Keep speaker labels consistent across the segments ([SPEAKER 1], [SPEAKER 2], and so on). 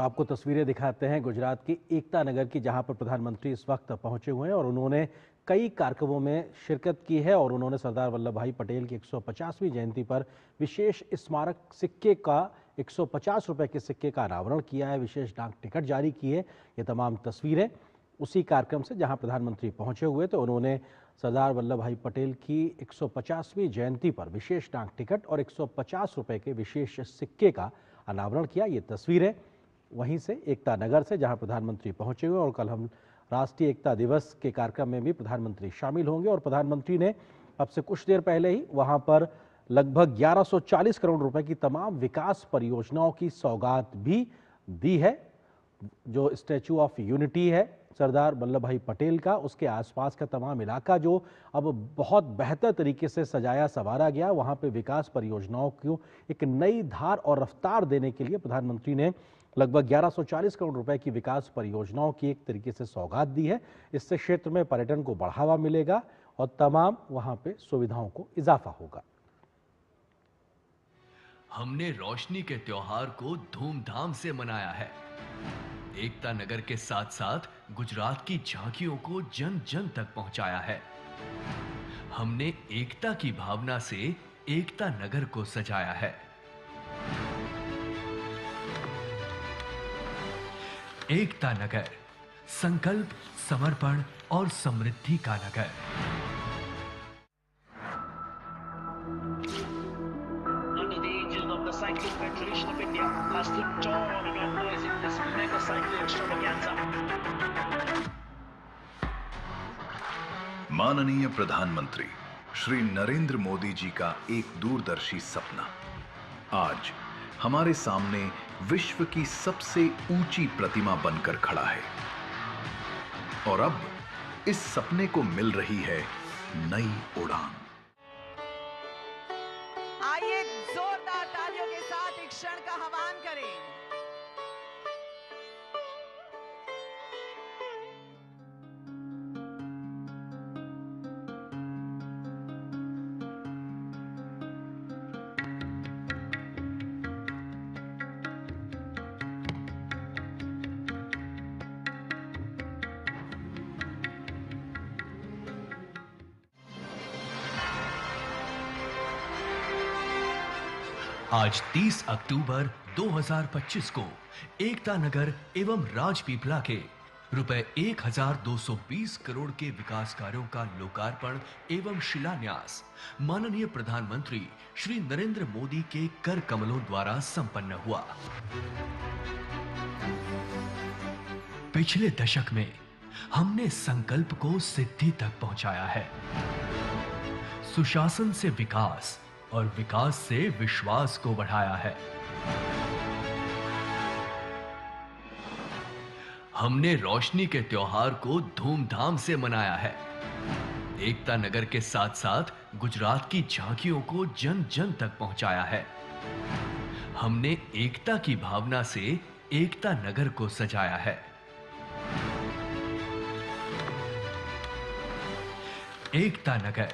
[SPEAKER 1] आपको तस्वीरें दिखाते हैं गुजरात की एकता नगर की, जहां पर प्रधानमंत्री इस वक्त पहुंचे हुए हैं और उन्होंने कई कार्यक्रमों में शिरकत की है और उन्होंने सरदार वल्लभ भाई पटेल की 150वीं जयंती पर विशेष स्मारक सिक्के का 150 रुपए के सिक्के का अनावरण किया है, विशेष डाक टिकट जारी की है। ये तमाम तस्वीरें उसी कार्यक्रम से जहां प्रधानमंत्री पहुंचे हुए तो उन्होंने सरदार वल्लभ भाई पटेल की 150वीं जयंती पर विशेष डाक टिकट और 150 रुपए के विशेष सिक्के का अनावरण किया। ये तस्वीरें वहीं से एकता नगर से, जहां प्रधानमंत्री पहुंचे हुए और कल हम राष्ट्रीय एकता दिवस के कार्यक्रम में भी प्रधानमंत्री शामिल होंगे और प्रधानमंत्री ने अब से कुछ देर पहले ही वहां पर लगभग 1140 करोड़ रुपए की तमाम विकास परियोजनाओं की सौगात भी दी है। जो स्टैचू ऑफ यूनिटी है सरदार वल्लभ भाई पटेल का, उसके आसपास का तमाम इलाका जो अब बहुत बेहतर तरीके से सजाया संवारा गया, वहां पे विकास परियोजनाओं को एक नई धार और रफ्तार देने के लिए प्रधानमंत्री ने लगभग 1140 करोड़ रुपए की विकास परियोजनाओं की एक तरीके से सौगात दी है। इससे क्षेत्र में पर्यटन को बढ़ावा मिलेगा और तमाम वहां पे सुविधाओं को इजाफा होगा।
[SPEAKER 2] हमने रोशनी के त्योहार को धूमधाम से मनाया है। एकता नगर के साथ साथ गुजरात की झांकियों को जन जन तक पहुंचाया है। हमने एकता की भावना से एकता नगर को सजाया है। एकता नगर, संकल्प, समर्पण और समृद्धि का नगर।
[SPEAKER 3] Under the aegis of the Cycling Federation of India has stood tall and organizing this mega cycling extravaganza.
[SPEAKER 4] माननीय प्रधानमंत्री श्री नरेंद्र मोदी जी का एक दूरदर्शी सपना आज हमारे सामने विश्व की सबसे ऊंची प्रतिमा बनकर खड़ा है और अब इस सपने को मिल रही है नई उड़ान।
[SPEAKER 5] आइए जोरदार तालियों के साथ एक क्षण का आह्वान करें।
[SPEAKER 2] आज 30 अक्टूबर 2025 को एकता नगर एवं राजपीपला के रुपए 1220 करोड़ के विकास कार्यों का लोकार्पण एवं शिलान्यास माननीय प्रधानमंत्री श्री नरेंद्र मोदी के कर कमलों द्वारा संपन्न हुआ। पिछले दशक में हमने संकल्प को सिद्धि तक पहुंचाया है। सुशासन से विकास और विकास से विश्वास को बढ़ाया है। हमने रोशनी के त्योहार को धूमधाम से मनाया है। एकता नगर के साथ साथ गुजरात की झांकियों को जन जन तक पहुंचाया है। हमने एकता की भावना से एकता नगर को सजाया है। एकता नगर,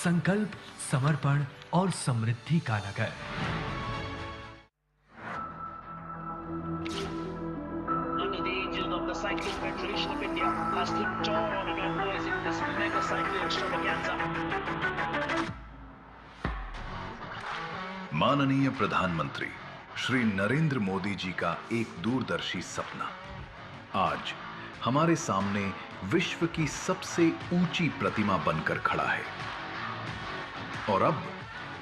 [SPEAKER 2] संकल्प, समर्पण और समृद्धि का नगर।
[SPEAKER 3] Under the aegis of the Cycling Federation of India has stood tall and organizing this mega cycling extravaganza.
[SPEAKER 4] माननीय प्रधानमंत्री श्री नरेंद्र मोदी जी का एक दूरदर्शी सपना आज हमारे सामने विश्व की सबसे ऊंची प्रतिमा बनकर खड़ा है और अब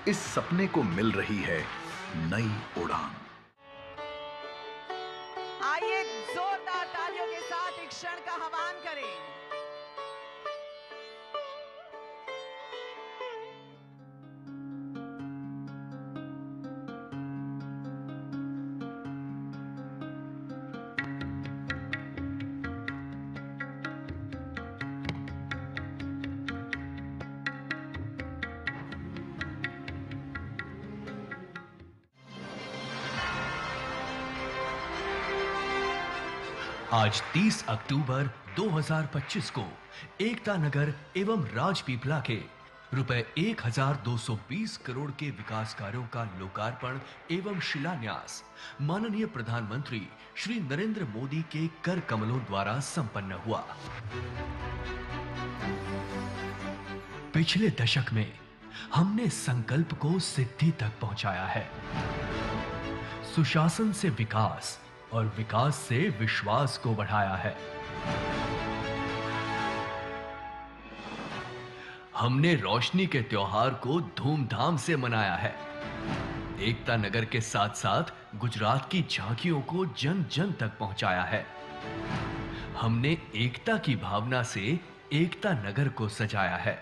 [SPEAKER 4] इस सपने को मिल रही है नई उड़ान।
[SPEAKER 5] आइए जोरदार तालियों के साथ एक क्षण का आह्वान करें।
[SPEAKER 2] आज 30 अक्टूबर 2025 को एकता नगर एवं राजपीपला के रुपए 1220 करोड़ के विकास कार्यों का लोकार्पण एवं शिलान्यास माननीय प्रधानमंत्री श्री नरेंद्र मोदी के कर कमलों द्वारा संपन्न हुआ। पिछले दशक में हमने संकल्प को सिद्धि तक पहुंचाया है। सुशासन से विकास और विकास से विश्वास को बढ़ाया है। हमने रोशनी के त्योहार को धूमधाम से मनाया है। एकता नगर के साथ साथ गुजरात की झांकियों को जन जन तक पहुंचाया है। हमने एकता की भावना से एकता नगर को सजाया है।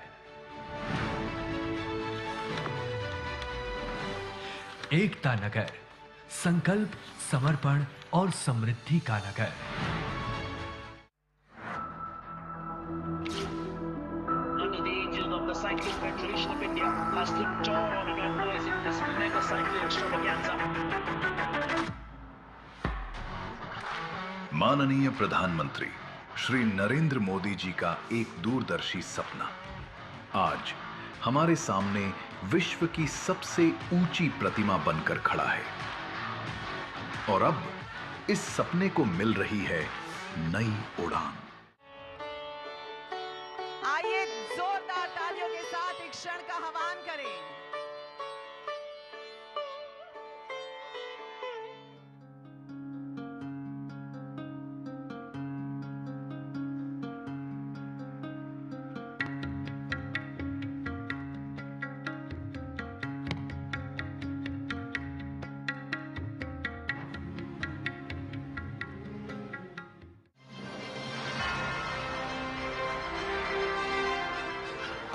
[SPEAKER 2] एकता नगर, संकल्प, समर्पण और समृद्धि का नगर।
[SPEAKER 3] Under the aegis of the Cycling Federation of India has stood tall and organizing this mega cycling extravaganza.
[SPEAKER 4] माननीय प्रधानमंत्री श्री नरेंद्र मोदी जी का एक दूरदर्शी सपना आज हमारे सामने विश्व की सबसे ऊंची प्रतिमा बनकर खड़ा है और अब इस सपने को मिल रही है नई उड़ान।
[SPEAKER 5] आइए जोरदार तालियों के साथ एक क्षण का आह्वान करें।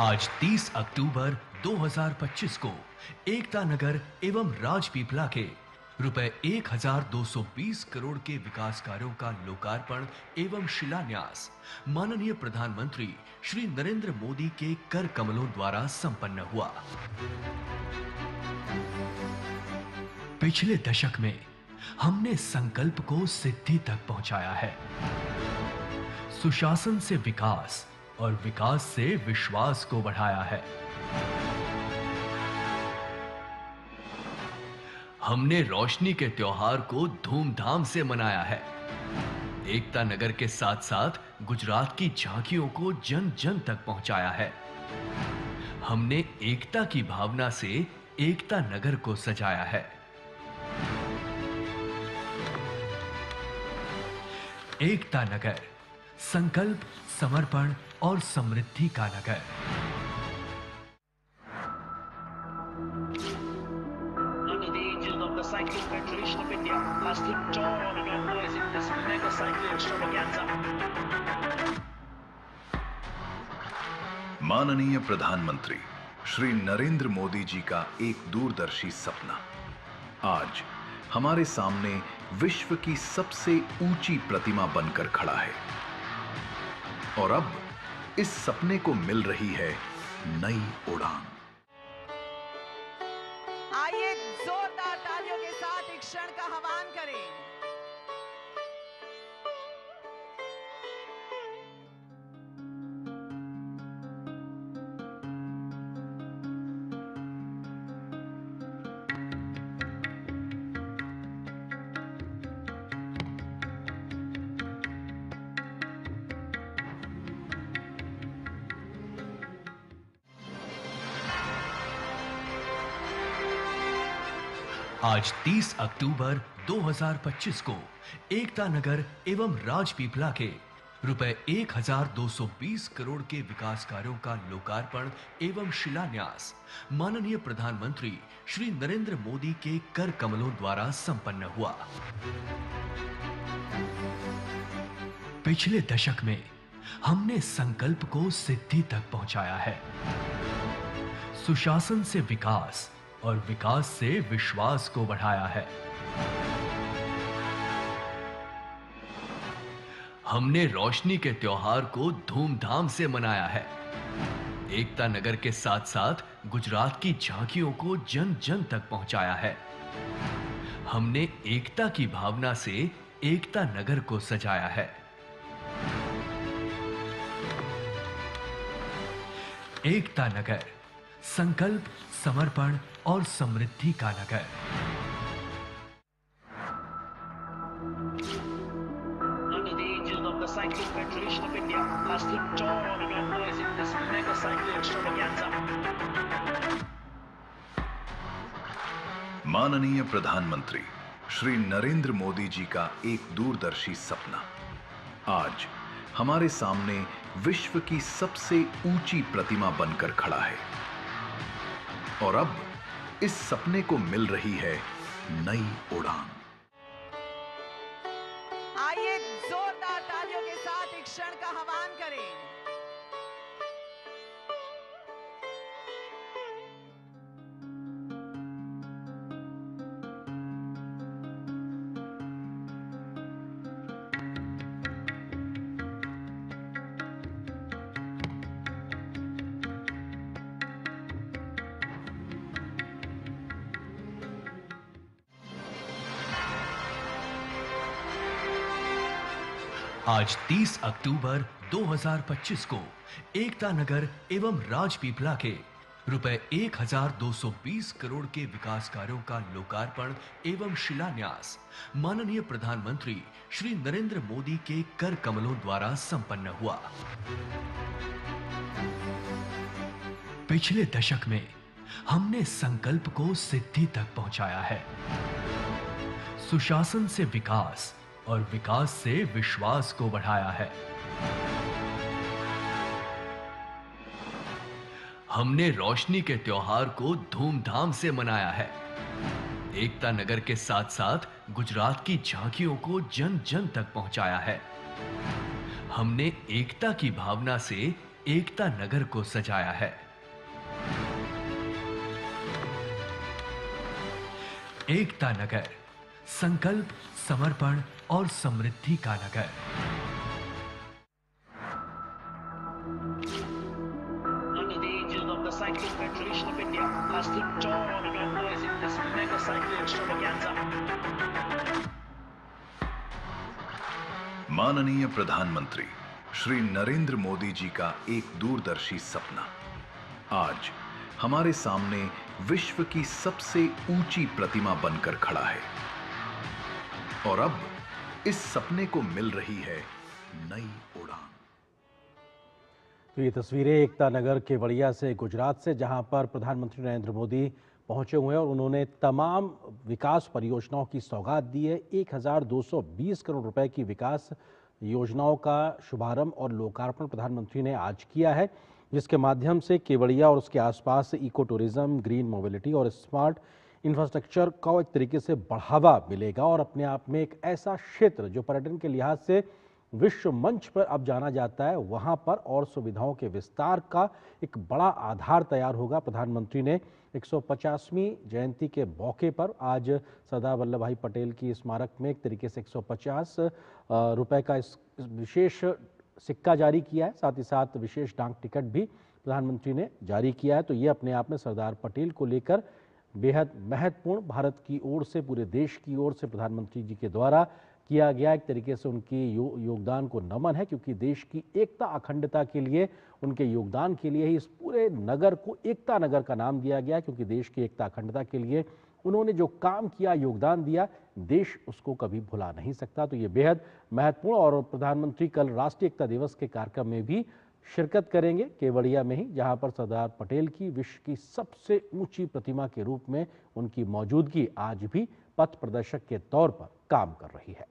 [SPEAKER 2] आज 30 अक्टूबर 2025 को एकता नगर एवं राजपीपला के रुपए 1220 करोड़ के विकास कार्यों का लोकार्पण एवं शिलान्यास माननीय प्रधानमंत्री श्री नरेंद्र मोदी के कर कमलों द्वारा संपन्न हुआ। पिछले दशक में हमने संकल्प को सिद्धि तक पहुंचाया है। सुशासन से विकास और विकास से विश्वास को बढ़ाया है। हमने रोशनी के त्योहार को धूमधाम से मनाया है। एकता नगर के साथ साथ गुजरात की झांकियों को जन जन तक पहुंचाया है। हमने एकता की भावना से एकता नगर को सजाया है। एकता नगर, संकल्प, समर्पण और समृद्धि का नगर।
[SPEAKER 3] Under the aegis of the Cycling Federation of India has stood tall and organizing this mega cycling extravaganza.
[SPEAKER 4] माननीय प्रधानमंत्री श्री नरेंद्र मोदी जी का एक दूरदर्शी सपना आज हमारे सामने विश्व की सबसे ऊंची प्रतिमा बनकर खड़ा है और अब इस सपने को मिल रही है नई उड़ान।
[SPEAKER 5] आइए जोरदार तालियों के साथ एक क्षण का आह्वान करें।
[SPEAKER 2] आज 30 अक्टूबर 2025 को एकता नगर एवं राजपीपला के रुपए 1220 करोड़ के विकास कार्यों का लोकार्पण एवं शिलान्यास माननीय प्रधानमंत्री श्री नरेंद्र मोदी के कर कमलों द्वारा संपन्न हुआ। पिछले दशक में हमने संकल्प को सिद्धि तक पहुंचाया है। सुशासन से विकास और विकास से विश्वास को बढ़ाया है। हमने रोशनी के त्योहार को धूमधाम से मनाया है। एकता नगर के साथ साथ गुजरात की झांकियों को जन जन तक पहुंचाया है। हमने एकता की भावना से एकता नगर को सजाया है। एकता नगर, संकल्प, समर्पण और समृद्धि का नगर।
[SPEAKER 3] Under the aegis of the Cycling Federation of India, has stood tall and organizing this mega cycling extravaganza.
[SPEAKER 4] माननीय प्रधानमंत्री श्री नरेंद्र मोदी जी का एक दूरदर्शी सपना आज हमारे सामने विश्व की सबसे ऊंची प्रतिमा बनकर खड़ा है और अब इस सपने को मिल रही है नई उड़ान।
[SPEAKER 5] आइए जोरदार तालियों के साथ एक क्षण का आह्वान करें।
[SPEAKER 2] आज 30 अक्टूबर 2025 को एकता नगर एवं राजपीपला के रुपए 1220 करोड़ के विकास कार्यों का लोकार्पण एवं शिलान्यास माननीय प्रधानमंत्री श्री नरेंद्र मोदी के कर कमलों द्वारा संपन्न हुआ। पिछले दशक में हमने संकल्प को सिद्धि तक पहुंचाया है। सुशासन से विकास और विकास से विश्वास को बढ़ाया है। हमने रोशनी के त्योहार को धूमधाम से मनाया है। एकता नगर के साथ साथ गुजरात की झांकियों को जन जन तक पहुंचाया है। हमने एकता की भावना से एकता नगर को सजाया है। एकता नगर, संकल्प, समर्पण और समृद्धि का नगर।
[SPEAKER 3] Under the aegis of the Cycling Federation of India, has stood tall and organizing this mega cycling extravaganza.
[SPEAKER 4] माननीय प्रधानमंत्री श्री नरेंद्र मोदी जी का एक दूरदर्शी सपना आज हमारे सामने विश्व की सबसे ऊंची प्रतिमा बनकर खड़ा है और अब इस सपने को मिल रही है नई उड़ान।
[SPEAKER 1] तो ये तस्वीरें एकता नगर केवड़िया से, गुजरात से, जहां पर प्रधानमंत्री नरेंद्र मोदी पहुंचे हुए हैं और उन्होंने तमाम विकास परियोजनाओं की सौगात दी है। 1220 करोड़ रुपए की विकास योजनाओं का शुभारंभ और लोकार्पण प्रधानमंत्री ने आज किया है, जिसके माध्यम से केवड़िया और उसके आसपास इको टूरिज्म, ग्रीन मोबिलिटी और स्मार्ट इंफ्रास्ट्रक्चर को एक तरीके से बढ़ावा मिलेगा और अपने आप में एक ऐसा क्षेत्र जो पर्यटन के लिहाज से विश्व मंच पर अब जाना जाता है, वहां पर और सुविधाओं के विस्तार का एक बड़ा आधार तैयार होगा। प्रधानमंत्री ने 150वीं जयंती के मौके पर आज सरदार वल्लभ भाई पटेल की स्मारक में एक तरीके से 150 रुपए का इस विशेष सिक्का जारी किया है। साथ ही साथ विशेष डाक टिकट भी प्रधानमंत्री ने जारी किया है। तो ये अपने आप में सरदार पटेल को लेकर बेहद महत्वपूर्ण, भारत की ओर से, पूरे देश की ओर से प्रधानमंत्री जी के द्वारा किया गया एक तरीके से उनकी योगदान को नमन है, क्योंकि देश की एकता, अखंडता के लिए उनके योगदान के लिए ही इस पूरे नगर को एकता नगर का नाम दिया गया, क्योंकि देश की एकता, अखंडता के लिए उन्होंने जो काम किया, योगदान दिया, देश उसको कभी भुला नहीं सकता। तो ये बेहद महत्वपूर्ण। और प्रधानमंत्री कल राष्ट्रीय एकता दिवस के कार्यक्रम में भी शिरकत करेंगे केवड़िया में ही, जहां पर सरदार पटेल की विश्व की सबसे ऊंची प्रतिमा के रूप में उनकी मौजूदगी आज भी पथ प्रदर्शक के तौर पर काम कर रही है।